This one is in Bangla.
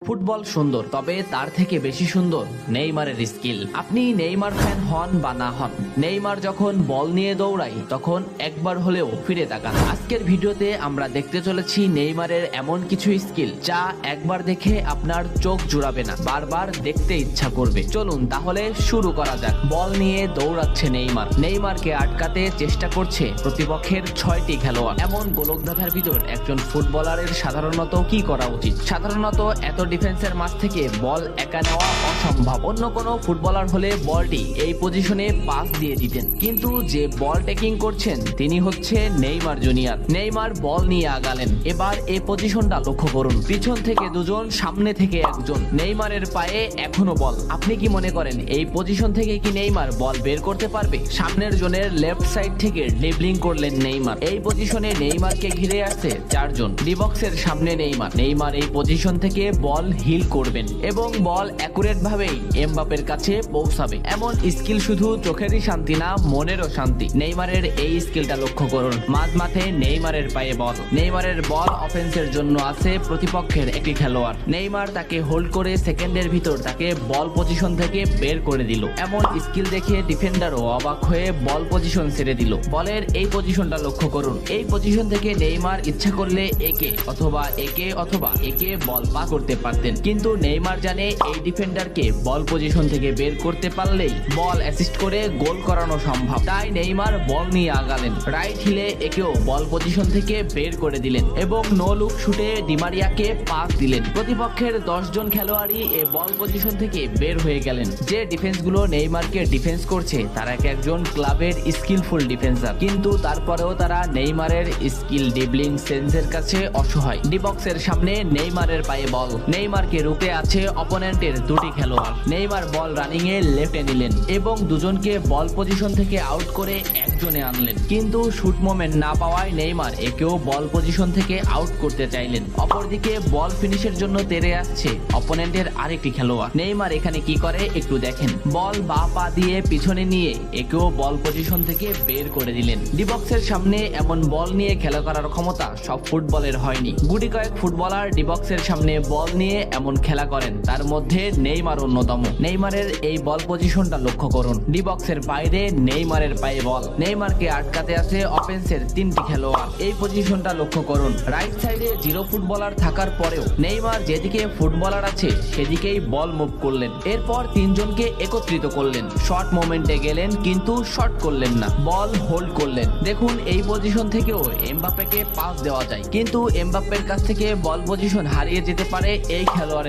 ফুটবল সুন্দর, তবে তার থেকে বেশি সুন্দর নেইমারের স্কিল। আপনি নেইমার ফ্যান হন বা না হন, নেইমার যখন বল নিয়ে দৌড়ায় তখন একবার হলেও ফিরে তাকান। আজকের ভিডিওতে আমরা দেখতে চলেছি নেইমারের এমন কিছু স্কিল যা একবার দেখে আপনার চোখ জুড়াবে না, বারবার দেখতে ইচ্ছা করবে। চলুন তাহলে শুরু করা যাক। বল নিয়ে দৌড়াচ্ছে নেইমার, নেইমারকে আটকাতে চেষ্টা করছে প্রতিপক্ষের 6টি খেলোয়াড়। এমন গোলকধাঁধার ভিতর একজন ফুটবলারের সাধারণত কি করা উচিত? সাধারণত এত ডিফেন্সের মাঝ থেকে বল একা নেওয়া অসম্ভব। অন্য কোনো ফুটবলার হলে বলটি এই পজিশনে পাস দিয়ে দিতেন, কিন্তু যে বল টেকিং করছেন তিনি হচ্ছে নেইমার জুনিয়র। নেইমার বল নিয়ে আগালেন। এবার এই পজিশনটা লক্ষ্য করুন, পিছন থেকে দুজন, সামনে থেকে একজন। নেইমারের পায়ে এখনো বল। আপনি কি মনে করেন এই পজিশন থেকে কি নেইমার বল বের করতে পারবে? সামনের জনের লেফট সাইড থেকে ড্রিবলিং করলেন নেইমার। এই পজিশনে নেইমারকে ঘিরে আছে 4 জন। ডিবক্সের সামনে নেইমার। নেইমার এই পজিশন থেকে বল হিল করবেন এবং বল অ্যাকুরেট ভাবেই এমবাপের কাছে পৌঁছাবে। এমন স্কিল শুধু চোখেরই শান্তি না, মনেরও শান্তি। নেইমারের এই স্কিলটা লক্ষ্য করুন। মাঝমাঠে নেইমারের পায়ে বল। নেইমারের বল অফেন্সের জন্য আছে প্রতিপক্ষের একটি খেলোয়াড়। নেইমার তাকে হোল্ড করে সেকেন্ডের ভিতর তাকে বল পজিশন থেকে বের করে দিল। এমন স্কিল দেখে ডিফেন্ডারও অবাক হয়ে বল পজিশন ছেড়ে দিল। বলের এই পজিশনটা লক্ষ্য করুন। এই পজিশন থেকে নেইমার ইচ্ছা করলে একে অথবা একে বল পাস করতে পারতেন, কিন্তু নেইমার জানে এই ডিফেন্ডারকে বল পজিশন থেকে বের করতে পারলেই বল অ্যাসিস্ট করে গোল করানো সম্ভব। তাই নেইমার বল নিয়ে আগালেন। রাইট হিলে একেও বল পজিশন থেকে বের করে দিলেন এবং নো লুক শুটে ডিমারিয়াকে পাস দিলেন। প্রতিপক্ষের 10 জন খেলোয়াড়ই এই বল পজিশন থেকে বের হয়ে গেলেন। যে ডিফেন্সগুলো নেইমারকে ডিফেন্স করছে তারা একজন ক্লাবের স্কিলফুল ডিফেন্সার, কিন্তু তারপরেও তারা নেইমারের স্কিল ড্রিবলিং সেন্সের কাছে অসহায়। ডিবক্সের সামনে নেইমারের পায়ে বল। নেইমারকে রুখে আছে অপোনেন্টের 2টি খেলোয়াড়। নেইমার বল রানিং এ লেফটে নিলেন এবং দুজনকে বল পজিশন থেকে আউট করে একজনে আনলেন, কিন্তু শুট মোমেন্ট না পাওয়ায় নেইমার একেও বল পজিশন থেকে আউট করতে চাইলেন। অপরদিকে বল ফিনিশের জন্য তেড়ে আসছে অপোনেন্টের আরেকটি খেলোয়াড়। নেইমার এখানে কি করে একটু দেখেন। বল বা পা দিয়ে পিছনে নিয়ে একেও বল পজিশন থেকে বের করে দিলেন। ডিবক্সের সামনে এমন বল নিয়ে খেলা করার ক্ষমতা সব ফুটবলের হয়নি। গুটি কয়েক ফুটবলার ডিবক্সের সামনে বল নিয়ে এমন খেলা করেন, তার মধ্যে নেইমার অন্যতম। নেইমারের এই বল পজিশনটা লক্ষ্য করুন। ডিবক্সের বাইরে নেইমারের পায়ে বল। নেইমারকে আটকাতে আছে অফেন্সের 3টি খেলোয়াড়। এই পজিশনটা লক্ষ্য করুন। রাইট সাইডে 0 ফুটবলার থাকার পরেও নেইমার যেদিকে ফুটবলার আছে সেদিকেই বল মুভ করলেন। এরপর 3 জনকে একত্রিত করলেন। শর্ট মোমেন্টে গেলেন কিন্তু শট করলেন না, বল হোল্ড করলেন। দেখুন এই পজিশন থেকেও এমবাপ্পেকে পাস দেওয়া যায়, কিন্তু এমবাপ্পের কাছ থেকে বল পজিশন হারিয়ে যেতে পারে এই খেলোয়াড়ের